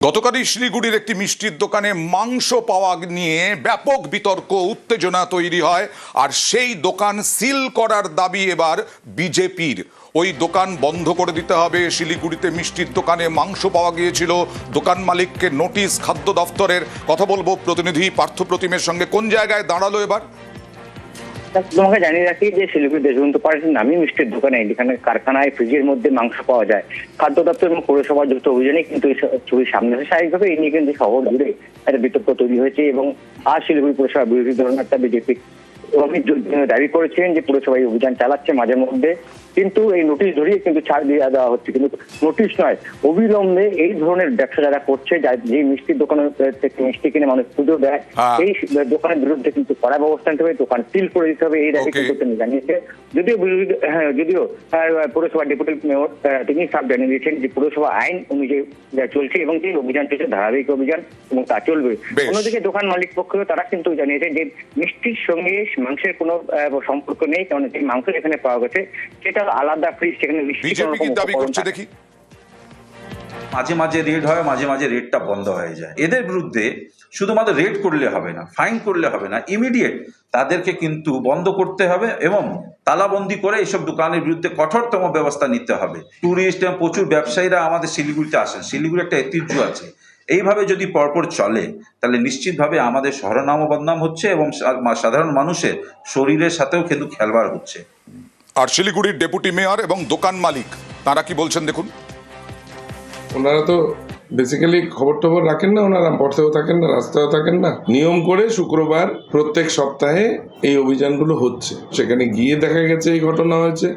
গতকালই শিলিগুড়ির একটি মিষ্টির দোকানে মাংস পাওয়া নিয়ে ব্যাপক বিতর্ক উত্তেজনা তৈরি হয়, আর সেই দোকান সিল করার দাবি এবার বিজেপির। ওই দোকান বন্ধ করে দিতে হবে। শিলিগুড়িতে মিষ্টির দোকানে মাংস পাওয়া গিয়েছিল, দোকান মালিককে নোটিশ খাদ্য দফতরের। কথা বলবো প্রতিনিধি পার্থ প্রতিমের সঙ্গে। কোন জায়গায় দাঁড়ালো এবার? তোমাকে জানিয়ে রাখি যে শিলিগুড়ি দেশবন্ধু পার্কের নামী মিষ্টির দোকানে এখানে কারখানায় ফ্রিজের মধ্যে মাংস পাওয়া যায়। খাদ্য দপ্তর এবং পৌরসভার যৌথ অভিযানে কিন্তু এই ছবির সামনে আসে। স্বাভাবিকভাবে এই নিয়ে কিন্তু শহর জুড়ে একটা বিতর্ক তৈরি হয়েছে এবং আজ শিলিগুড়ি পৌরসভা বিরোধী দলনেতা বিজেপি অমিত দাবি করেছেন যে পুরসভা এই অভিযান চালাচ্ছে মাঝে মধ্যে, কিন্তু এই নোটিশ ধরিয়ে কিন্তু ছাড় দিয়ে দেওয়া হচ্ছে। কিন্তু নোটিশ নয়, অবিলম্বে এই ধরনের ব্যবসা যারা করছে, যে মিষ্টির দোকানের থেকে মিষ্টি কিনে মানুষ পুজো দেয়, এই দোকানের বিরুদ্ধে কিন্তু কড়া ব্যবস্থা নিতে হবে, দোকান সিল করে দিতে হবে, এই দাবি কিন্তু তিনি জানিয়েছে। যদিও পৌরসভা ডেপুটি মেয়র তিনি সাফ জানিয়ে দিয়েছেন যে পুরসভা আইন অনুযায়ী চলছে এবং যে অভিযান চলছে ধারাবাহিক অভিযান এবং তা চলবে। অন্যদিকে দোকান মালিক পক্ষ তারা কিন্তু জানিয়েছে যে মিষ্টির সঙ্গে মাংসের কোনো সম্পর্ক নেই, কারণ যে মাংস এখানে পাওয়া গেছে সেটা আলাদা ফ্রিজ, সেখানে দেখি মাঝে মাঝে রেড হয়, মাঝে মাঝে রেডটা বন্ধ হয়ে যায়। এদের বিরুদ্ধে শুধুমাত্র রেড করলে হবে না, ফাইন করলে হবে না, ইমিডিয়েট তাদেরকে কিন্তু বন্ধ করতে হবে এবং তালাবন্দি করে এসব দোকানের বিরুদ্ধে কঠোরতম ব্যবস্থা নিতে হবে। ট্যুরিস্ট এবং প্রচুর ব্যবসায়ীরা আমাদের শিলিগুড়িতে আসেন, শিলিগুড়ি একটা ঐতিহ্য আছে। এইভাবে যদি পরপর চলে তাহলে নিশ্চিতভাবে আমাদের শহরনামও বদনাম হচ্ছে এবং সাধারণ মানুষের শরীরের সাথেও কিন্তু খেলবার হচ্ছে। আর শিলিগুড়ির ডেপুটি মেয়র এবং দোকান মালিক তারা কি বলছেন দেখুন। ওনারা তো বেসিক্যালি খবর টবর রাখেন না, ওনারা পথেও থাকেন না, রাস্তায়ও থাকেন না। নিয়ম করে শুক্রবার প্রত্যেক সপ্তাহে এই অভিযানগুলো হচ্ছে। সেখানে গিয়ে দেখা গেছে এই ঘটনা হয়েছে।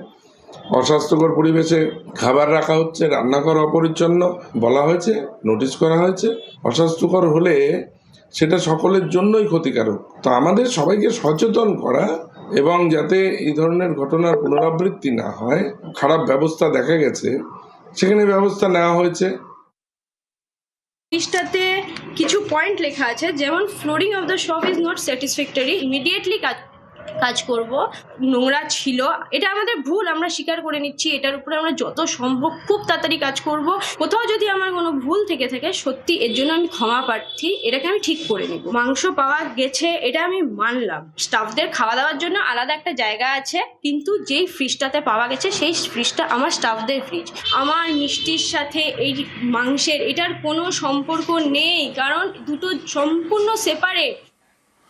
অস্বাস্থ্যকর পরিবেশে খাবার রাখা হচ্ছে, রান্নাঘর অপরিচ্ছন্ন বলা হয়েছে, নোটিশ করা হয়েছে। অস্বাস্থ্যকর হলে সেটা সকলের জন্যই ক্ষতিকারক। তো আমাদের সবাইকে সচেতন করা এবং যাতে এই ধরনের ঘটনার পুনরাবৃত্তি না হয়, খারাপ ব্যবস্থা দেখা গেছে সেখানে ব্যবস্থা নেওয়া হয়েছে। লিস্টটাতে কিছু পয়েন্ট লেখা আছে, যেমন flooring of the shop is not satisfactory, immediately কাজ করব। নোংরা ছিল, এটা আমাদের ভুল, আমরা স্বীকার করে নিচ্ছি। এটার উপরে আমরা যত সম্ভব খুব তাড়াতাড়ি কাজ করব। কোথাও যদি আমার কোনো ভুল থেকে থাকে সত্যি এর জন্য আমি ক্ষমা প্রার্থী, এটাকে আমি ঠিক করে নেব। মাংস পাওয়া গেছে এটা আমি মানলাম, স্টাফদের খাওয়া দাওয়ার জন্য আলাদা একটা জায়গা আছে, কিন্তু যেই ফ্রিজটাতে পাওয়া গেছে সেই ফ্রিজটা আমার স্টাফদের ফ্রিজ। আমার মিষ্টির সাথে এই মাংসের এটার কোনো সম্পর্ক নেই, কারণ দুটো সম্পূর্ণ সেপারেট।